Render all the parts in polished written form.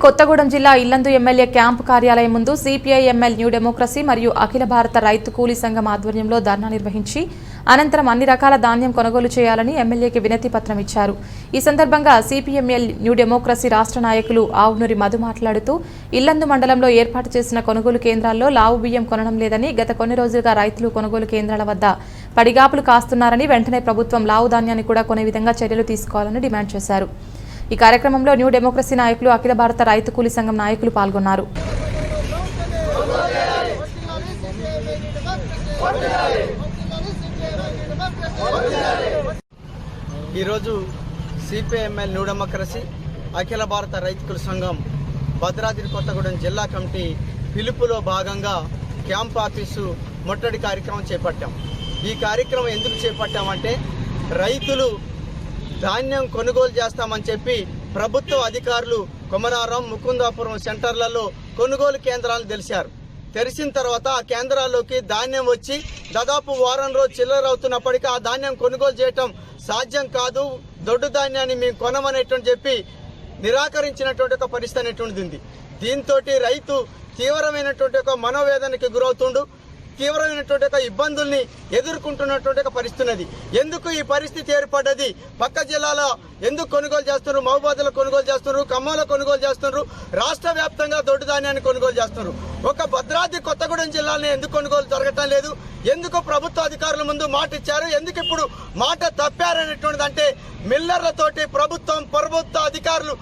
కొత్తగూడెం జిల్లా Yellandu MLA camp కార్యాలయం ముందు సిపిఐ ఎంఎల్ న్యూ డెమోక్రసీ మరియు అఖిల భారత రైతు కూలీ సంఘం ఆధ్వర్యంలో ధర్నా నిర్వహించి అనంతరం అన్ని రకాల ధాన్యం కొనుగోలు చేయాలని ఎమ్మెల్యేకి వినతి పత్రం ఇచ్చారు। ఈ సందర్భంగా సిపిఎంఎల్ న్యూ డెమోక్రసీ రాష్ట్ర నాయకులు ఆవునూరి మధు మాట్లాడుతూ ఇల్లందు మండలంలో ఏర్పాటు చేసిన కొనుగోలు కేంద్రాల్లో లావు బియ్యం కొనడం లేదని, గత కొన్ని రోజులుగా రైతులు కొనుగోలు కేంద్రాల వద్ద పడిగాపులు కాస్తున్నారని, వెంటనే ప్రభుత్వం లావు ధాన్యాన్ని కూడా కొనే విధంగా చర్యలు తీసుకోవాలని డిమాండ్ చేశారు। ఈ కార్యక్రమంలో న్యూ డెమోక్రసీ నాయకులు, అఖిల భారత రైతు కూలీ సంఘం నాయకులు పాల్గొన్నారు। ఈరోజు సిపిఎంఎల్ న్యూ డెమోక్రసీ అఖిల భారత రైతు కూలీ సంఘం భద్రాద్రి కొత్తగూడెం జిల్లా కమిటీ పిలుపులో భాగంగా క్యాంప్ ఆఫీసు ముట్టడి కార్యక్రమం చేపట్టాం। ఈ కార్యక్రమం ఎందుకు చేపట్టామంటే, రైతులు ధాన్యం కొనుగోలు చేస్తామని చెప్పి ప్రభుత్వ అధికారులు కొమరారం, ముకుందాపురం సెంటర్లలో కొనుగోలు కేంద్రాలు తెరిచిన తర్వాత ఆ కేంద్రాల్లోకి ధాన్యం వచ్చి దాదాపు వారం రోజు చిల్లర అవుతున్నప్పటికీ ఆ ధాన్యం కొనుగోలు చేయటం సాధ్యం కాదు, దొడ్డు ధాన్యాన్ని మేము కొనమనేటువంటి చెప్పి నిరాకరించినటువంటి ఒక పరిస్థితి అనేటువంటిది ఉంది। దీంతో రైతు తీవ్రమైనటువంటి ఒక మనోవేదనకి గురవుతుండు, తీవ్రమైనటువంటి ఒక ఇబ్బందుల్ని ఎదుర్కొంటున్నటువంటి ఒక పరిస్థితి ఉన్నది। ఎందుకు ఈ పరిస్థితి ఏర్పడ్డది? పక్క జిల్లాలో ఎందుకు కొనుగోలు చేస్తున్నారు? మహబూబాబాద్లో కొనుగోలు చేస్తున్నారు, ఖమ్మంలో కొనుగోలు చేస్తున్నారు, రాష్ట్ర వ్యాప్తంగా దొడ్డు ధాన్యాన్ని కొనుగోలు చేస్తున్నారు। ఒక భద్రాద్రి కొత్తగూడెం జిల్లాలో ఎందుకు కొనుగోలు జరగటం లేదు? ఎందుకు ప్రభుత్వ అధికారుల ముందు మాట ఇచ్చారు, ఎందుకు ఇప్పుడు మాట తప్పారనేటువంటిది అంటే, మిల్లర్లతోటి ప్రభుత్వ అధికారులు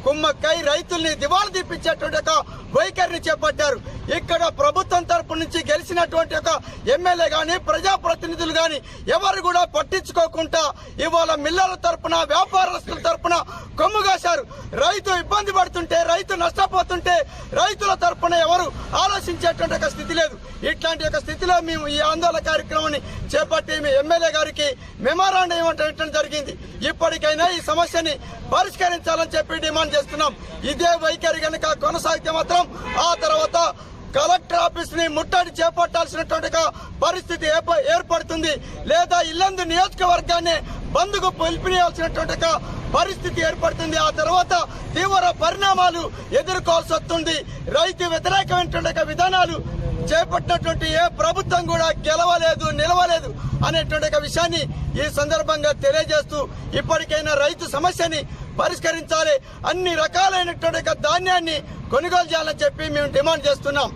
కుమ్మక్కై రైతుల్ని దివాళా తీపించేటువంటి ఒక వైఖరిని చేపట్టారు। ఇక్కడ ప్రభుత్వం తరపు నుంచి గెలిచినటువంటి ఒక ఎమ్మెల్యే గాని, ప్రజాప్రతినిధులు గాని ఎవరు కూడా పట్టించుకోకుండా ఇవాళ మిల్లర్ల తరపున, వ్యాపారస్తుల తరపున కొమ్ముగాశారు। రైతు ఇబ్బంది పడుతుంటే, రైతు నష్టపోతుంటే రైతుల తరపున ఎవరు ఆలోచించేటువంటి ఒక స్థితి లేదు। ఇట్లాంటి ఒక స్థితిలో మేము ఈ ఆందోళన కార్యక్రమాన్ని చేపట్టి మీ ఎమ్మెల్యే గారికి మెమోరాండం ఇవ్వటం జరిగింది। ఇప్పటికైనా ఈ సమస్యని పరిష్కరించాలని చెప్పి డిమాండ్ చేస్తున్నాం। ఇదే వైఖరి కనుక కొనసాగితే మాత్రం ఆ తర్వాత కలెక్టర్ ఆఫీస్ ని ముట్టడి చేపట్టాల్సినటువంటి పరిస్థితి ఏర్పడుతుంది, లేదా ఇల్లందు నియోజకవర్గాన్ని బంద్కు పిలుపునియాల్సినటువంటి పరిస్థితి ఏర్పడుతుంది। ఆ తర్వాత తీవ్ర పరిణామాలు ఎదుర్కోవాల్సి వస్తుంది। రైతు వ్యతిరేకమైనటువంటి విధానాలు చేపట్టినటువంటి ఏ ప్రభుత్వం కూడా నిలవలేదు అనేటువంటి విషయాన్ని ఈ సందర్భంగా తెలియజేస్తూ, ఇప్పటికైనా రైతు సమస్యని పరిష్కరించాలి, అన్ని రకాలైనటువంటి ధాన్యాన్ని కొనుగోలు చేయాలని చెప్పి మేము డిమాండ్ చేస్తున్నాం।